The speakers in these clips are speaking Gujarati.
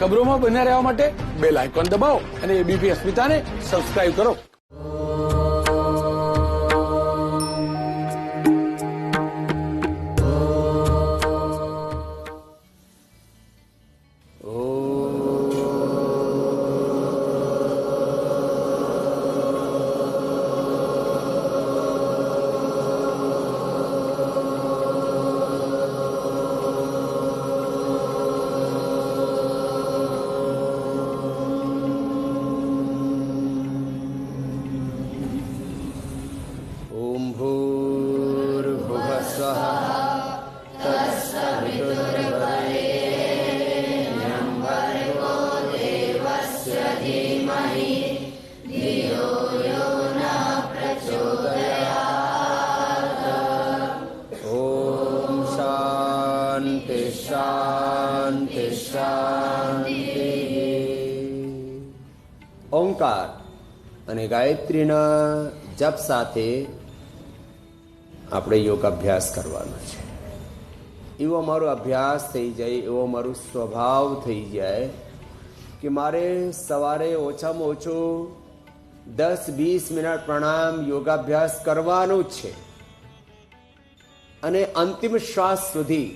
ખબરોમાં બન્યા રહેવા માટે બેલ આઇકોન દબાવો અને એબીપી અસ્મિતાને સબસ્ક્રાઇબ કરો. ઓંકાર અને ગાયત્રીના જપ સાથે આપણે યોગ અભ્યાસ કરવાનો છે. એવો મારો અભ્યાસ થઈ જાય, એવો મારો સ્વભાવ થઈ જાય કે મારે સવારે ઓછામાં ઓછું 10-20 મિનિટ પ્રાણાયામ યોગાભ્યાસ કરવાનું જ છે અને અંતિમ શ્વાસ સુધી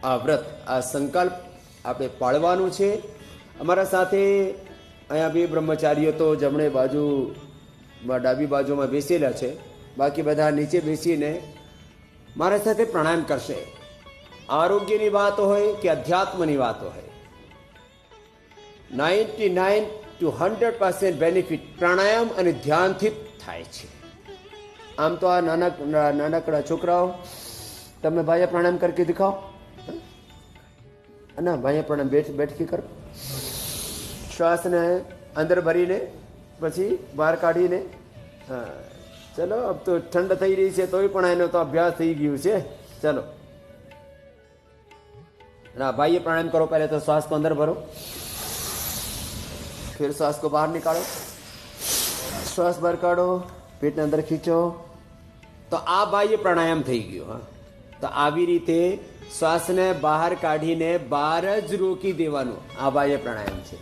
આ વ્રત, આ સંકલ્પ આપણે પાળવાનું છે. અમારા સાથે અહીંયા બે બ્રહ્મચારીઓ તો જમણે બાજુમાં ડાબી બાજુમાં બેસેલા છે, બાકી બધા નીચે બેસીને મારા સાથે પ્રાણાયામ કરશે. આરોગ્યની વાત હોય કે અધ્યાત્મની વાત હોય, 99 to 100% બેનિફિટ પ્રાણાયામ અને ધ્યાનથી થાય છે. આમ તો આ નાનકડા છોકરાઓ, તમે ભાઈ પ્રાણાયામ કરકે દિખાઓ ના, ભાઈ પ્રાણાયામ બેઠકી કરો. શ્વાસને અંદર ભરીને પછી બહાર કાઢીને, હા ચલો. અબ તો ઠંડ થઈ રહી છે તોય પણ એનો તો અભ્યાસ થઈ ગયું છે. ચલો ના भाई प्राणायाम करो. पहले तो श्वास को अंदर भरो, फिर श्वास को बाहर निकालो. श्वास बाहर काढो, पेट ने अंदर खींचो. तो आ बाह्य प्राणायाम થઈ ગયો. હા, તો આવી રીતે શ્વાસને બહાર કાઢીને બહાર જ રોકી દેવાનું. આ બાહ્ય પ્રાણાયામ છે.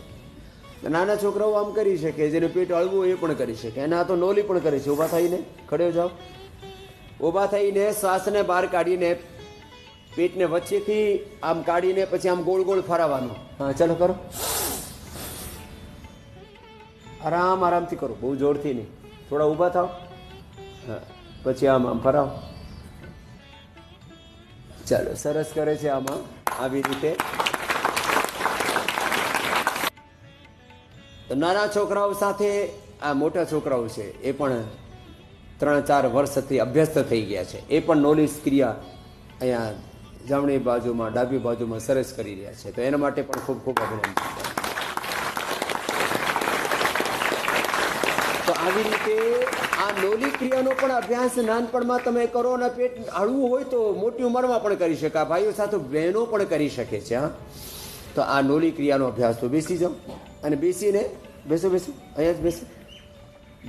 નાના છોકરાઓ આમ કરી શકે, જેને પેટ હળવું એ પણ કરી શકે, અને આ તો નોલી પણ કરે છે. ઊભા થઈને ખડ્યો જાઓ, ઊભા થઈને શ્વાસને બહાર કાઢીને પેટને વચ્ચેથી આમ કાઢીને પછી આમ ગોળ ગોળ ફરાવવાનું. હા ચાલો કરો. આરામથી કરો, બહુ જોરથી નહીં. થોડા ઊભા થાવ, હા પછી આમ ફરાવો. ચાલો, સરસ કરે છે આમાં આવી રીતે. તો નાના છોકરાઓ સાથે આ મોટા છોકરાઓ છે એ પણ 3-4 વર્ષથી અભ્યસ્ત થઈ ગયા છે. એ પણ નોલિશ ક્રિયા અહીંયા જમણી બાજુમાં ડાબી બાજુમાં સરસ કરી રહ્યા છે. તો એના માટે પણ ખૂબ ખૂબ અભિનંદન. તો આવી રીતે આ નોલી ક્રિયાનો પણ અભ્યાસ નાનપણમાં તમે કરો અને પેટ હળવું હોય તો મોટી ઉંમરમાં પણ કરી શકાય. ભાઈઓ સાથે બહેનો પણ કરી શકે છે. હા, તો આ નોલી ક્રિયાનો અભ્યાસ. તો બેસી જાઓ અને બેસીને બેસો અહીંયા જ બેસો.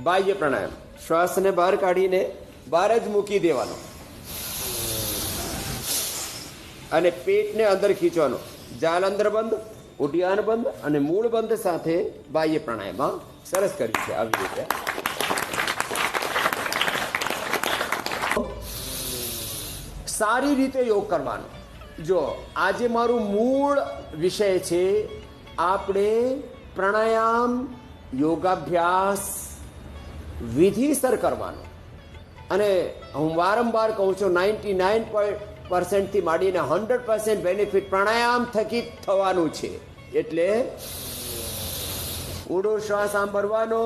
બાહ્ય પ્રાણાયામ, શ્વાસને બહાર કાઢીને બહાર જ મૂકી દેવાનો અને પેટને અંદર ખીંચવાનો. જાલ અંદર બંધ, ઉડિયાન બંધ અને મૂળ બંધ સાથે બાહ્ય પ્રાણાયામ. હા, સરસ કર્યું છે આવી રીતે. સારી રીતે યોગ કરવાનો. જો આજે મારું મૂળ વિષય છે, આપણે પ્રાણાયામ યોગાભ્યાસ વિધિસર કરવાનો. અને હું વારંવાર કહું છું, 99% થી માંડીને 100% બેનિફિટ પ્રાણાયામ થકી થવાનું છે. એટલે ઊંડો શ્વાસ આમ ભરવાનો,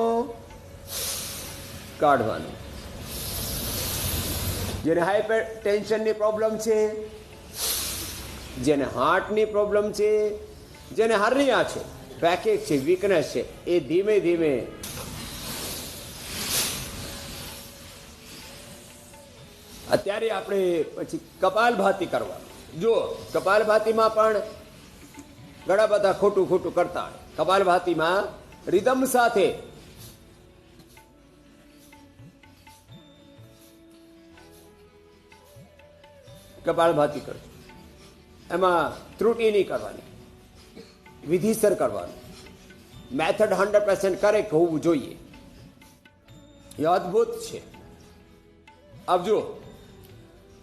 કાઢવાનો. જેને હાઈ ટેન્શનની પ્રોબ્લેમ છે, જેને હાર્ટની પ્રોબ્લેમ છે, જેને હર્નિયા છે, બેકેક છે, વીકનેસ છે, એ ધીમે ધીમે અત્યારે આપણે પછી કપાલભાતિ કરવાનું. જો કપાલભાતિમાં પણ ઘણા બધા ખોટું કરતા હોય. કપાલભાતિમાં રિધમ સાથે કપાલભાતિ કરજો, એમાં ત્રુટિ નહીં કરવાની. વિધિસર કરવાનું. મેથડ 100% કરેક્ટ હોવું જોઈએ. એ અદ્ભુત છે. આપ જુઓ,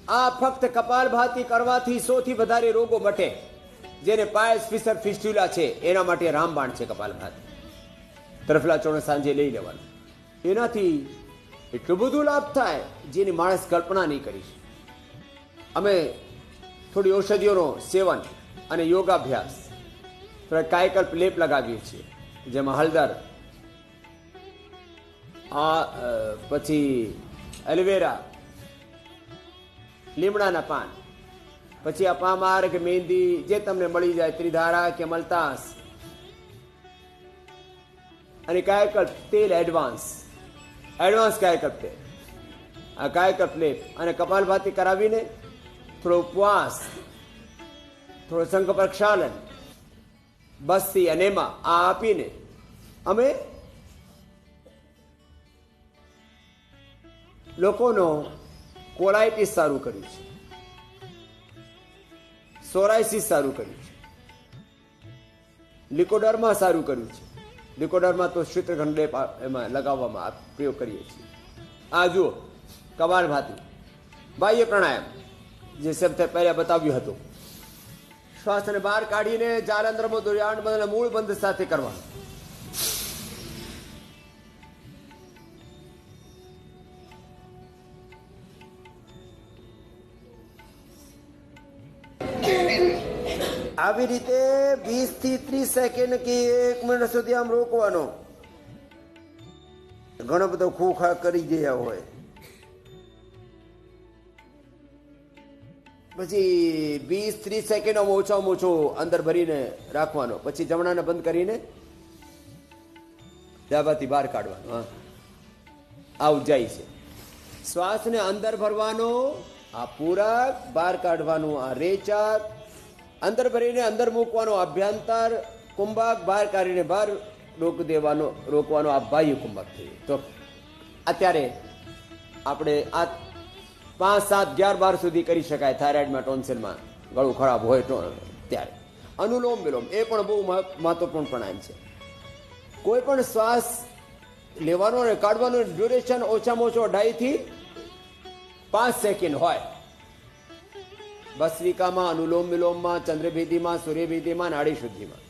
આ ફક્ત કપાલભાતિ કરવાથી સૌથી વધારે રોગો મટે. જેને પાયસ ફિશર ફિસ્ટ્યુલા છે એના માટે રામબાણ છે કપાલભાતિ. તરફલા ચોણ સાંજે લઈ લેવાનું. એનાથી એટલું બધું લાભ થાય જેની માણસ કલ્પના નહીં કરી. અમે થોડી ઔષધિઓનો સેવન અને યોગાભ્યાસ, થોડા કાયકલ્પ લેપ લગાવીએ છીએ, જેમાં હળદર, પછી એલોવેરા, લીમડાના પાન, પછી આ પામાર કે મહેંદી જે તમને મળી જાય, ત્રિધારા કે મલતાસ, અને કાયકલ્પ તેલ એડવાન્સ કાયકલ્પ તેલ, આ કાયકલ્પ લેપ અને કપાલભાતિ કરાવીને થોડો ઉપવાસ, થોડો સંઘ પ્રક્ષાલન, બસ્તી અને એમાં આ આપીને અમે લોકોનો કોલાઇટિસ સારું કર્યું છે, સોરાયસિસ સારું કર્યું છે, લિકોડર્મા સારું કર્યું છે. લિકોડર્મા તો શીતળખંડ એમાં લગાવવામાં પ્રયોગ કરીએ છીએ. આ જુઓ કપાલભાતિ, બાહ્ય પ્રાણાયામ જે સૌથી પહેલા બતાવ્યું હતું. શ્વાસને બહાર કાઢીને જાલંધ્રમો દુર્યાણ બંધ મૂળ બંધ સાથે કરવાનું. આવી રીતે 20 થી 30 સેકન્ડ કે 1 મિનિટ સુધી આમ રોકવાનો. ઘણો બધો ખોખા કરી ગયા હોય પછી 20-30 સેકન્ડ ઓછામાં ઓછો અંદર ભરીને રાખવાનો. પછી જમણાને બંધ કરીને ડાબાથી બહાર કાઢવાનો. આવું જાય છે. શ્વાસને અંદર ભરવાનો, આ પૂરક, બહાર કાઢવાનું આ રેચક, અંદર ભરીને અંદર મૂકવાનો અભ્યંતર કુંભક, બહાર કાઢીને બહાર રોકવાનો આ બાહ્ય કુંભક થયું. તો અત્યારે આપણે આ 5, 7, 11, 12 સુધી કરી શકાય. થાઇરોઇડમાં, ટોન્સિલમાં ગળું ખરાબ હોય ત્યારે અનુલોમ વિલોમ એ પણ બહુ મહત્વપૂર્ણ પ્રાણાયામ છે. કોઈ પણ શ્વાસ લેવાનો અને કાઢવાનો ડ્યુરેશન ઓછામાં ઓછો 2.5 થી 5 સેકન્ડ હોય. ભસ્ત્રિકામાં, અનુલોમ વિલોમમાં, ચંદ્રભેદીમાં, સૂર્યભેદીમાં, નાડી શુદ્ધિમાં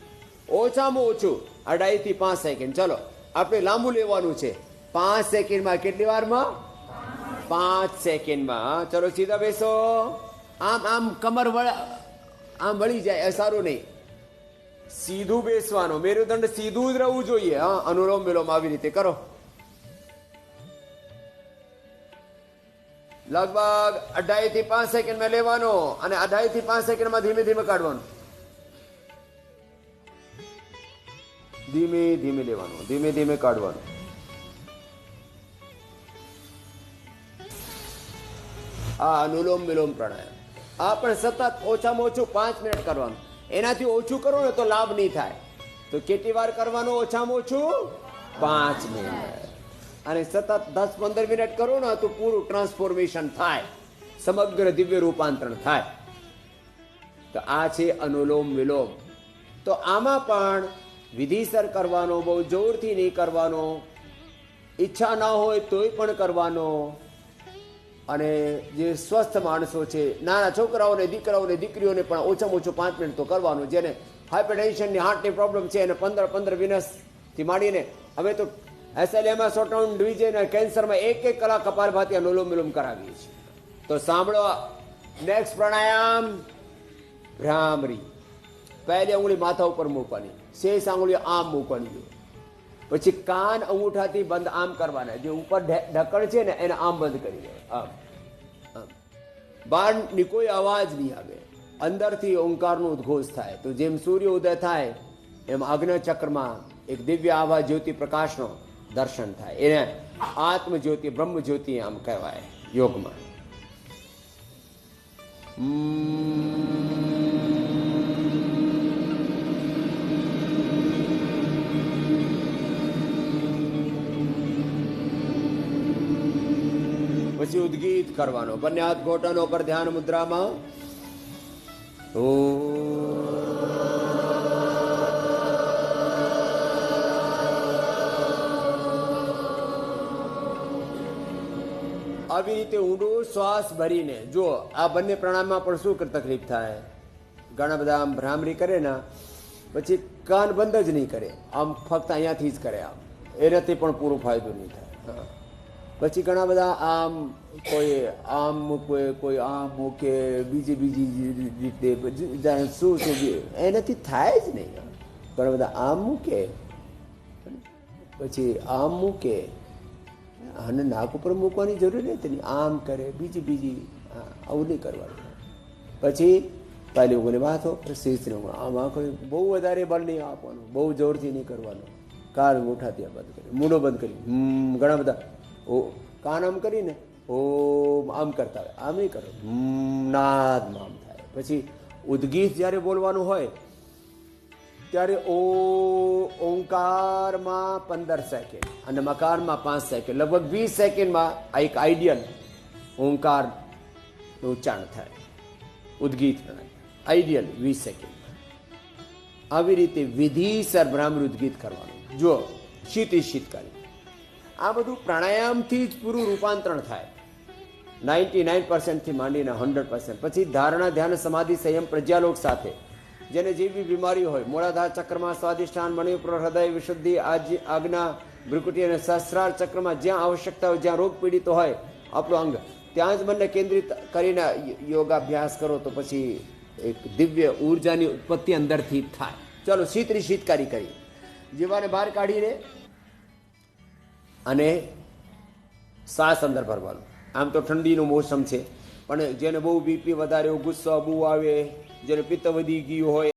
ઓછામાં ઓછું 2.5 થી 5 સેકન્ડ. ચલો આપણે લાંબુ લેવાનું છે. 5 સેકન્ડમાં કેટલી વારમાં? 5 સેકન્ડમાં. ચલો સીધા બેસો. આમ કમર આમ વળી જાય એ સારું નહીં. સીધું બેસવાનું, મેરુદંડ સીધું જ રહેવું જોઈએ. અનુલોમ વિલોમ આવી રીતે કરો. લગભગ 2.5 થી 5 સેકન્ડમાં લેવાનો અને 2.5 થી 5 સેકન્ડમાં ધીમે ધીમે કાઢવાનું. ધીમે ધીમે લેવાનું, ધીમે ધીમે કાઢવાનું. આ અનુલોમ વિલોમ પ્રાણાયામ આ પણ સતત ઓછામાં ઓછું 5 મિનિટ કરવાનું. એનાથી ઓછું કરો ને તો લાભ નહીં થાય. તો કેટલી વાર કરવાનું? ઓછામાં ઓછું 5 મિનિટ. અને સતત 10-15 મિનિટ કરો ને તો પૂરું ટ્રાન્સફોર્મેશન થાય, સમગ્ર દિવ્ય રૂપાંતરણ થાય. તો આ છે અનુલોમ વિલોમ. તો આમાં પણ વિધિસર કરવાનો, બહુ જોરથી નહીં કરવાનો, ઈચ્છા ના હોય તોય પણ કરવાનો. અને જે સ્વસ્થ માણસો છે, નાના છોકરાઓને, દીકરાઓને, દીકરીઓને પણ ઓછામાં ઓછું 5 મિનિટ તો કરવાનું. જેને હાઇપરટેન્શનની, હાર્ટની પ્રોબ્લેમ છે એને 15-20 થી માંડીને અમે તો એસએલએમાં, શોર્ટ ડિવિઝન, કેન્સરમાં 1 કલાક કપાલભાતિ અનુલોમ વિલોમ કરાવીએ છીએ. તો સાંભળો નેક્સ્ટ પ્રાણાયામ ભ્રામરી. પહેલી આંગળી માથા ઉપર મૂકવાની, શેષ આંગળીઓ આમ મૂકવાની. પછી કાન અંગૂઠાથી બંધ આમ કરવાના. જે ઉપર ઢક્કણ છે ને એને આમ બંધ કરી દેવાય. આમ આમ બહારની કોઈ અવાજ નહીં આવે, અંદરથી ઓંકારનો ઉદ્ઘોષ થાય. તો જેમ સૂર્ય ઉદય થાય એમ અગ્નિ ચક્રમાં એક દિવ્ય આભા જ્યોતિ પ્રકાશનો દર્શન થાય. એને આત્મ જ્યોતિ, બ્રહ્મ જ્યોતિ આમ કહેવાય યોગમાં. પછી ઉદ્ગીત કરવાનો. બંને હાથ ઘોટનો પર ધ્યાન મુદ્રામાં. આવી રીતે ઊંડો શ્વાસ ભરીને જો આ બંને પ્રાણાયામમાં પણ શું તકલીફ થાય, ઘણા બધા આમ ભ્રામરી કરે ને પછી કાન બંધ જ નહીં કરે, આમ ફક્ત અહીંયાથી જ કરે, આમ એનાથી પણ પૂરો ફાયદો નહીં થાય. પછી ઘણા બધા આમ કોઈ આમ મૂકે, કોઈ આમ મૂકે, બીજી રીતે શું એનાથી થાય જ નહીં. ઘણા બધા આમ મૂકે પછી આમ મૂકે, અને નાક ઉપર મૂકવાની જરૂર નથી, આમ કરે, બીજી આવું નહીં કરવાનું. પછી પહેલી ઊંઘને માથો, શીશને ઊંઘ, આમ આંખો બહુ વધારે બળ નહીં આપવાનું, બહુ જોરથી નહીં કરવાનું. કાન ઉઠા ત્યાં બંધ કરી, મૂંઢો બંધ કરી, ઘણા બધા કાન આમ કરીને ઓમ આમ કરતા હોય, આમ નહીં કરો, નાદમાં આમ થાય. પછી ઉદ્ગીત જ્યારે બોલવાનું હોય ત્યારે ઓંકારમાં 15 સેકન્ડ અને મકારમાં 5 સેકન્ડ, લગભગ 20 સેકન્ડમાં આ એક આઈડિયલ ઓંકારનું ઉચ્ચારણ થાય. ઉદ્ગીત આઈડિયલ 20 સેકન્ડમાં. આવી રીતે વિધિસર ભ્રામરી ઉદ્ગીત કરવાનું. જો શીતકારી, આ બધું પ્રાણાયામથી જ પૂરું રૂપાંતરણ થાય 99% થી માંડીને 100%. પછી ધારણા, ધ્યાન, સમાધિ, સંયમ, પ્રજ્ઞાલોક સાથે જેને જેવી બીમારી હોય, મૂળાધાર ચક્રમાં સ્વાધિષ્ઠાન, મણિપુર, હૃદય, વિશુદ્ધિ, આજ્ઞા, ભ્રુકુટી અને સહસ્રાર ચક્રમાં જ્યાં આવશ્યકતા હોય, જ્યાં રોગ પીડિતો હોય આપણું અંગ, ત્યાં જ મનને કેન્દ્રિત કરીને યોગાભ્યાસ કરો તો પછી એક દિવ્ય ઉર્જાની ઉત્પત્તિ અંદરથી થાય. ચલો શીતકારી કરી, જીવાને બહાર કાઢીને અને શ્વાસ અંદર ભરવાનું. આમ તો ઠંડીનું મોસમ છે, પણ જેને બહુ બીપી વધારે, ગુસ્સો બહુ આવે, જેને પિત્ત વધી ગયું હોય,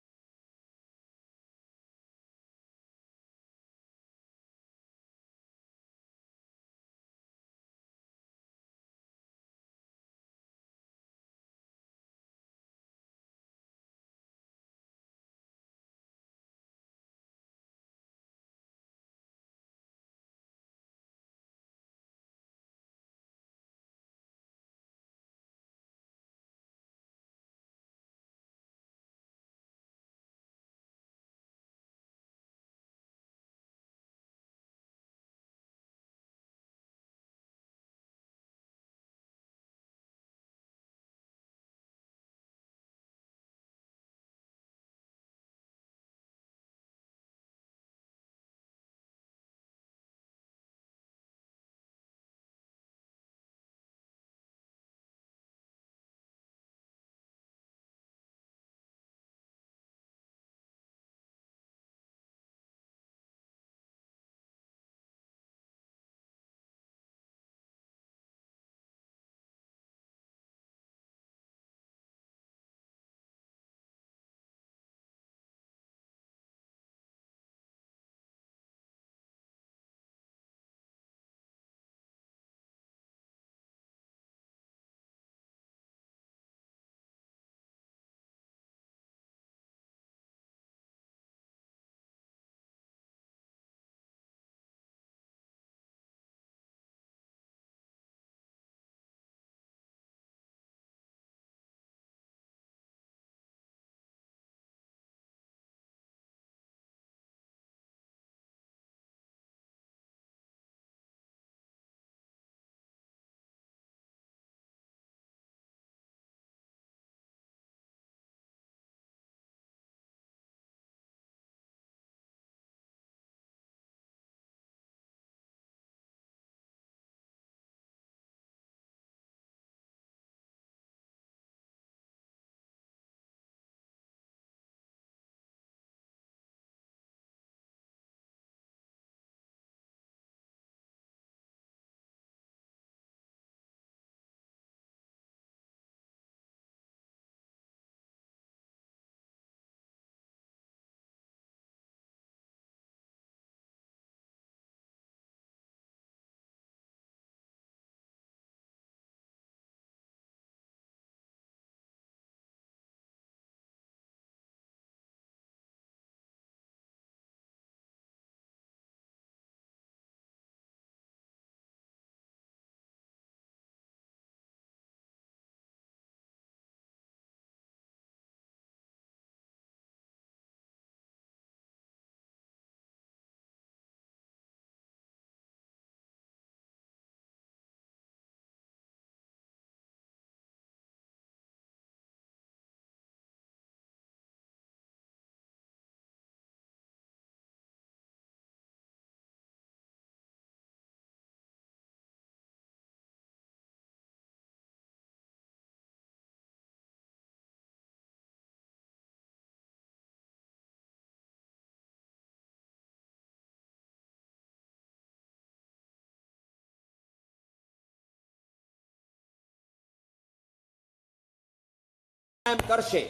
એમ કરશે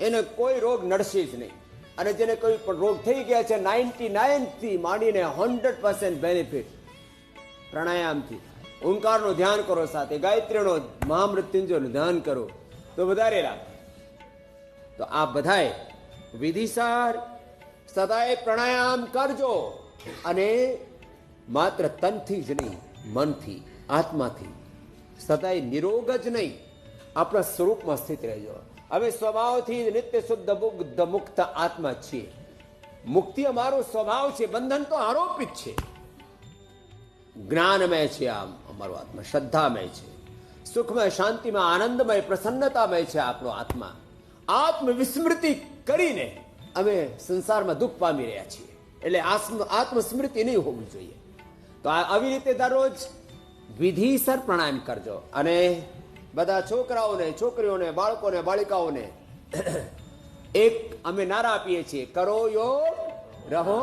એને કોઈ રોગ નડશે જ નહીં. અને જેને કોઈ પણ રોગ થઈ ગયા છે 99 થી માંડીને 100% બેનિફિટ પ્રાણાયામથી. ઓમકારનું ધ્યાન કરો, સાથે ગાયત્રીનો મહામૃત્યુંજયનું ધ્યાન કરો તો વધારે લાભ. તો આ બધાએ વિધિસર સદાય પ્રાણાયામ કરજો, અને માત્ર તનથી જ નહીં, મનથી, આત્માથી સદાય નિરોગ જ નહીં, આપણા સ્વરૂપમાં સ્થિત રહેજો. હવે સ્વભાવથી નિત્ય શુદ્ધ બુદ્ધ મુક્ત આત્મા છીએ. મુક્તિ અમારો સ્વભાવ છે, બંધન તો આરોપિત છે. જ્ઞાનમય છે આમ અમારો આત્મા, શ્રદ્ધામય છે, સુખમય, શાંતિમાં, આનંદમય, પ્રસન્નતામય છે આપણો આત્મા. આત્મવિસ્મૃતિ કરીને અમે સંસારમાં દુઃખ પામી રહ્યા છીએ, એટલે આત્મસ્મૃતિ નહીં હોવી જોઈએ. તો આવી રીતે દરરોજ વિધિસર પ્રાણાયામ કરજો. અને બધા છોકરાઓને, છોકરીઓને, બાળકોને, બાળિકાઓને એક અમે નારા આપીએ છીએ, કરો યોગ રહો.